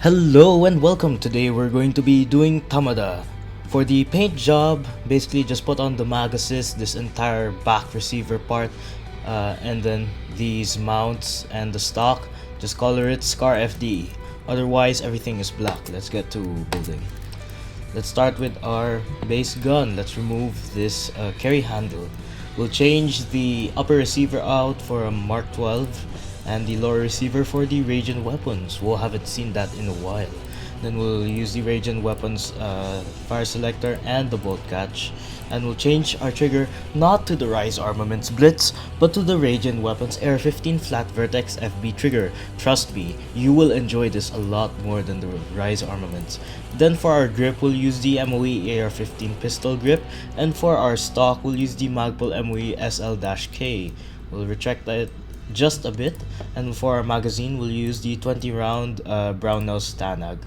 Hello and welcome. Today we're going to be doing Tamada. For the paint job, basically just put on the mag assist, this entire back receiver part, and then these mounts and the stock. Just color it SCAR FD. Otherwise everything is black. Let's get to building. Let's start with our base gun. Let's remove this carry handle. We'll change the upper receiver out for a Mark 12 and the lower receiver for the ranged weapons. We'll haven't seen that in a while. Then we'll use the ranged weapons fire selector and the bolt catch, and we'll change our trigger not to the Rise Armaments Blitz but to the ranged weapons AR-15 flat vertex FB trigger. Trust me, you will enjoy this a lot more than the Rise Armaments. Then for our grip, we'll use the MOE AR-15 pistol grip, and for our stock, we'll use the Magpul MOE SL-K. We'll retract it just a bit, and for our magazine we'll use the 20 round brown nose Stanag.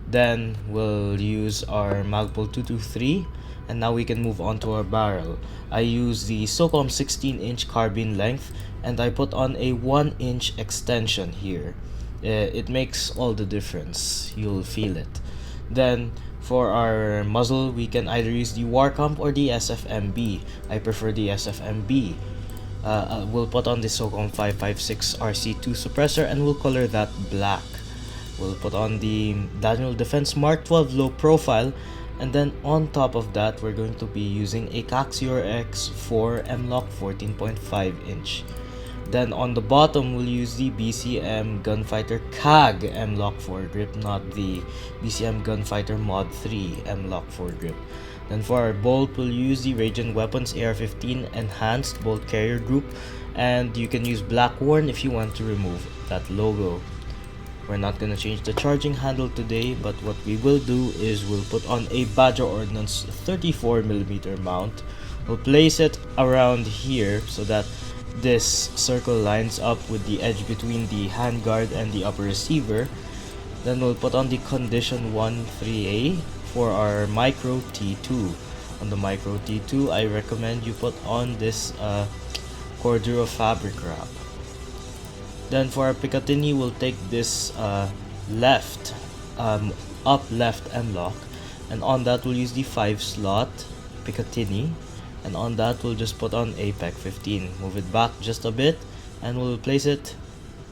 Then we'll use our Magpul 223, and now we can move on to our barrel. I use the SOCOM 16-inch carbine length, and I put on a 1-inch extension here. It makes all the difference, you'll feel it. Then for our muzzle, we can either use the Warcomp or the SFMB. I prefer the SFMB. We'll put on the SOCOM 556 RC2 suppressor, and we'll color that black. We'll put on the Daniel Defense Mark 12 low profile, and then on top of that we're going to be using a Caxior X4 M-Lock 14.5 inch. Then on the bottom we'll use the BCM Gunfighter CAG M-Lock 4 grip, not the BCM Gunfighter Mod 3 M-Lock 4 grip. Then for our bolt, we'll use the Radiant Weapons AR-15 Enhanced Bolt Carrier Group, and you can use Blackworn if you want to remove that logo. We're not going to change the charging handle today, but what we will do is we'll put on a Badger Ordnance 34mm mount. We'll place it around here so that this circle lines up with the edge between the handguard and the upper receiver. Then we'll put on the Condition 1 3A for our Micro T2. On the Micro T2, I recommend you put on this Cordura fabric wrap. Then for our Picatinny, we'll take this up left M-Lock, and on that we'll use the 5-slot Picatinny, and on that we'll just put on APEC 15. Move it back just a bit, and we'll place it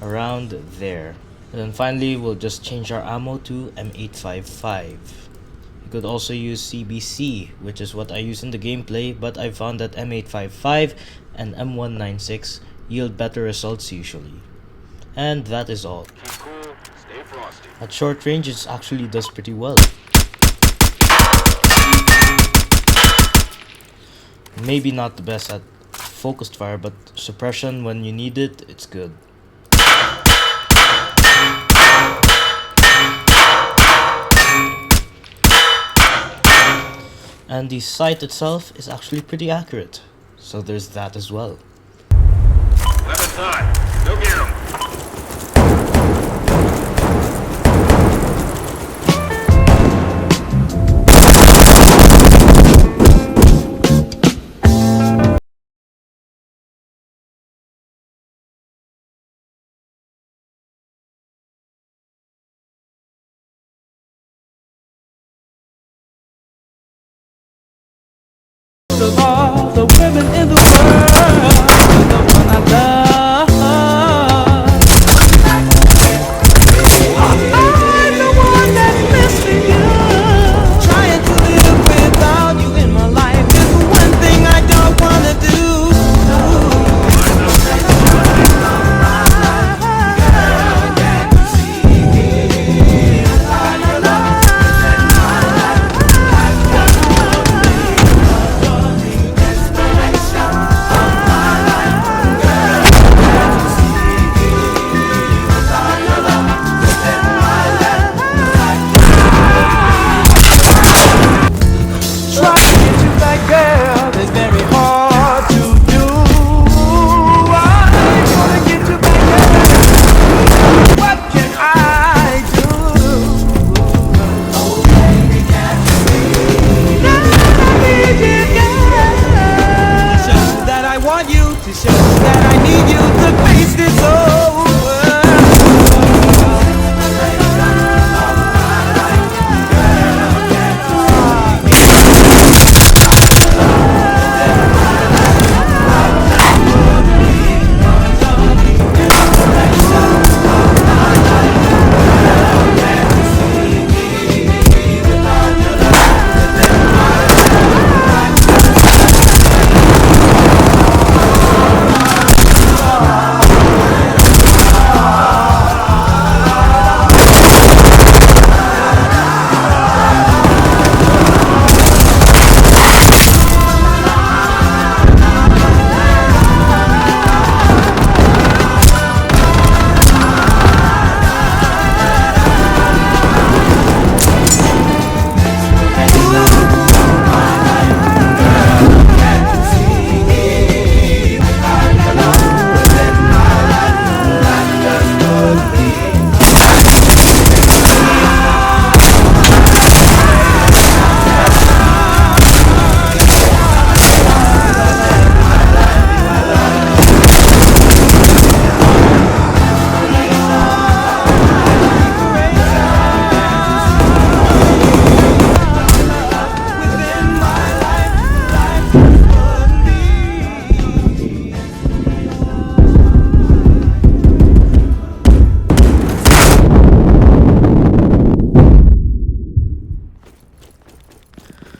around there. And then finally, we'll just change our ammo to M855. You could also use CBC, which is what I use in the gameplay, but I found that M855 and M196 yield better results usually. And that is all. Cool. Stay frosty. At short range, it actually does pretty well. Maybe not the best at focused fire, but suppression when you need it, it's good. And the sight itself is actually pretty accurate, so there's that as well. Weapons hot. Go get 'em. Of all the women in the world, you're the one I love. I'm the one that's missing you. Trying to live without you in my life is the one thing I don't wanna do.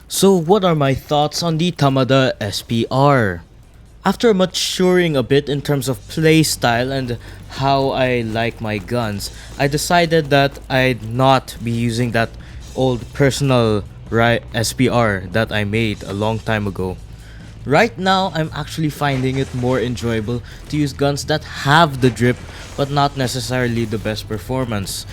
So what are my thoughts on the TAMADA SPR? After maturing a bit in terms of playstyle and how I like my guns, I decided that I'd not be using that old personal SPR that I made a long time ago. Right now, I'm actually finding it more enjoyable to use guns that have the drip but not necessarily the best performance.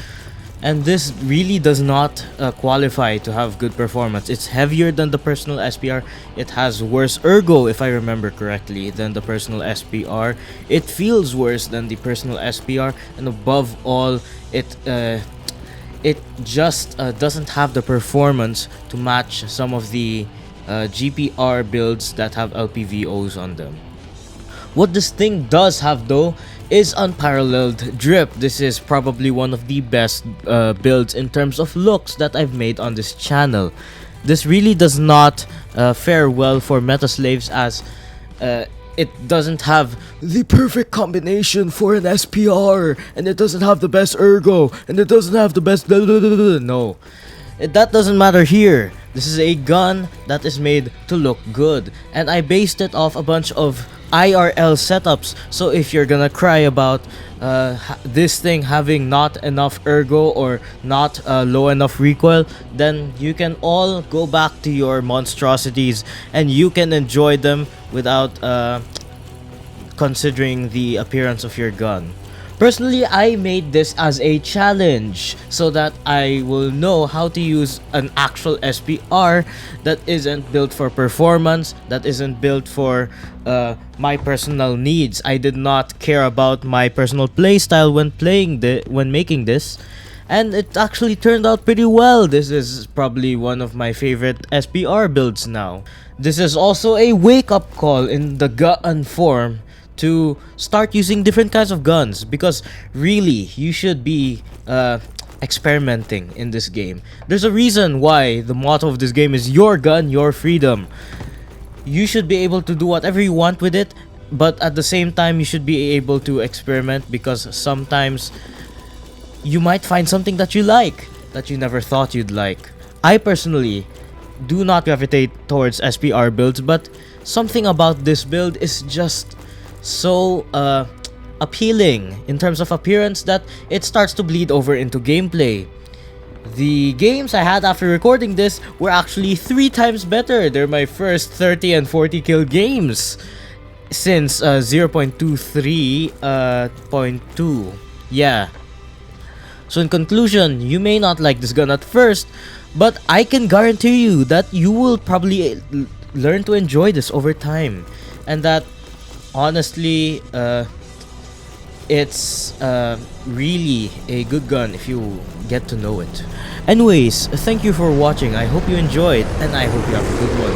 And this really does not qualify to have good performance. It's heavier than the personal SPR. It has worse ergo, if I remember correctly, than the personal SPR. It feels worse than the personal SPR, and above all, it just doesn't have the performance to match some of the GPR builds that have LPVOs on them. What this thing does have though is unparalleled drip. This is probably one of the best builds in terms of looks that I've made on this channel. This really does not fare well for meta slaves, as it doesn't have the perfect combination for an SPR, and it doesn't have the best ergo, and it doesn't have the best no. That doesn't matter here. This is a gun that is made to look good, and I based it off a bunch of IRL setups. So if you're gonna cry about this thing having not enough ergo or not low enough recoil, then you can all go back to your monstrosities and you can enjoy them without considering the appearance of your gun. Personally, I made this as a challenge so that I will know how to use an actual SPR that isn't built for performance, that isn't built for my personal needs. I did not care about my personal playstyle when making this, and it actually turned out pretty well. This is probably one of my favorite SPR builds now. This is also a wake-up call in the gun form to start using different kinds of guns, because really you should be experimenting in this game. There's a reason why the motto of this game is your gun, your freedom. You should be able to do whatever you want with it, but at the same time you should be able to experiment, because sometimes you might find something that you like that you never thought you'd like. I personally do not gravitate towards SPR builds, but something about this build is just so appealing in terms of appearance that it starts to bleed over into gameplay. The games I had after recording this were actually 3 times better. They're my first 30 and 40 kill games since 0.23.2. Yeah. So in conclusion, you may not like this gun at first, but I can guarantee you that you will probably learn to enjoy this over time, and that honestly, it's really a good gun if you get to know it. Anyways, thank you for watching. I hope you enjoyed, and I hope you have a good one.